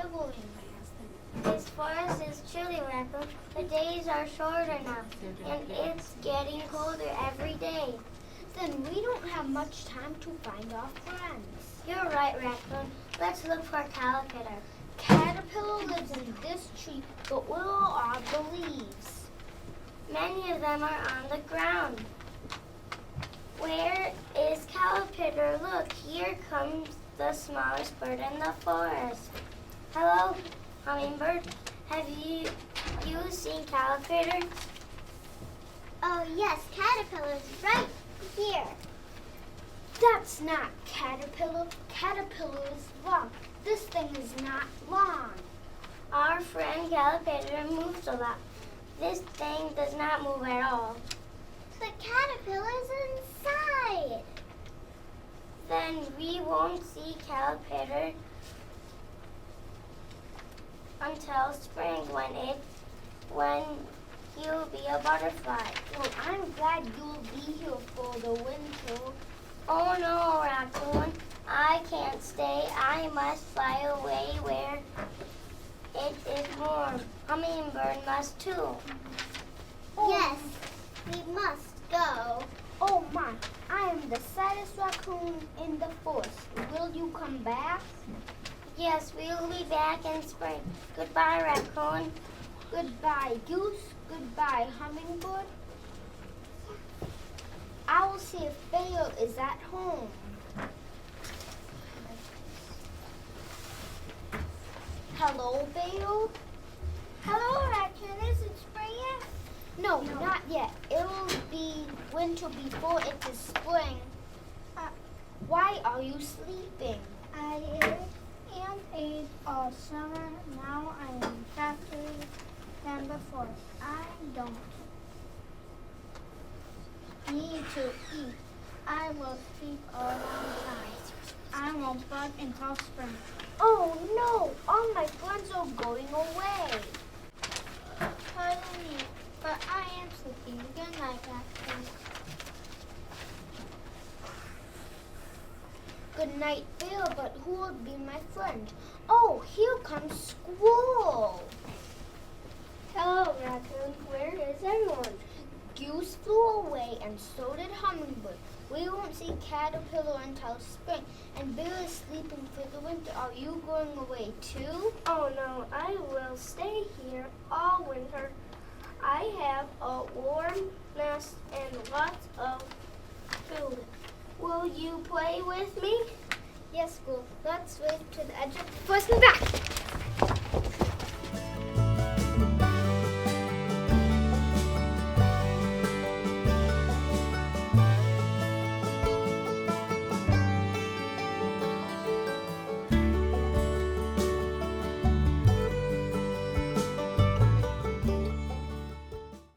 shivering. This forest is chilly, Raccoon. The days are shorter now, and it's getting colder every day. Then we don't have much time to find our friends. You're right, Raccoon. Let's look for Caterpillar. Caterpillar lives in this tree, but where are the leaves? Many of them are on the ground. Where is Caterpillar? Look, here comes the smallest bird in the forest. Hello, Hummingbird. Have you seen Caterpillar? Oh yes, Caterpillar's right here. That's not Caterpillar. Caterpillar is long. This thing is not long. Our friend Caterpillar moves a lot. This thing does not move at all. The caterpillar's inside. Then we won't see Caterpillar until spring when he'll be a butterfly. Well, I'm glad you'll be here for the winter. Oh no, Raccoon. I can't stay. I must fly away where it is warm. Hummingbird must too. Yes, we must go. Oh my, I am the saddest raccoon in the forest. Will you come back? Yes, we'll be back in spring. Goodbye, Raccoon. Goodbye, Goose. Goodbye, Hummingbird. I will see if Bale is at home. Hello, Bale? Hello, Raccoon. Is it spring yet? No, not yet. It'll be winter before it is spring. Why are you sleeping? I am ate all summer. Now I am faster than before. I don't need to eat. I will sleep a long time. I won't bug until spring. Oh no, all my friends are going away. Pardon me, but I am sleeping. Good night, Raccoon. Good night, Bill, but who will be my friend? Oh, here comes Squirrel. Hello, Raccoon. Where is everyone? Goose flew away and so did Hummingbird. We won't see Caterpillar until spring, and Bill is sleeping for the winter. Are you going away too? Oh no, I will stay here all winter. I have a warm nest and lots of food. Will you play with me? Yes, Squirrel. Let's wait to the edge of the forest and back.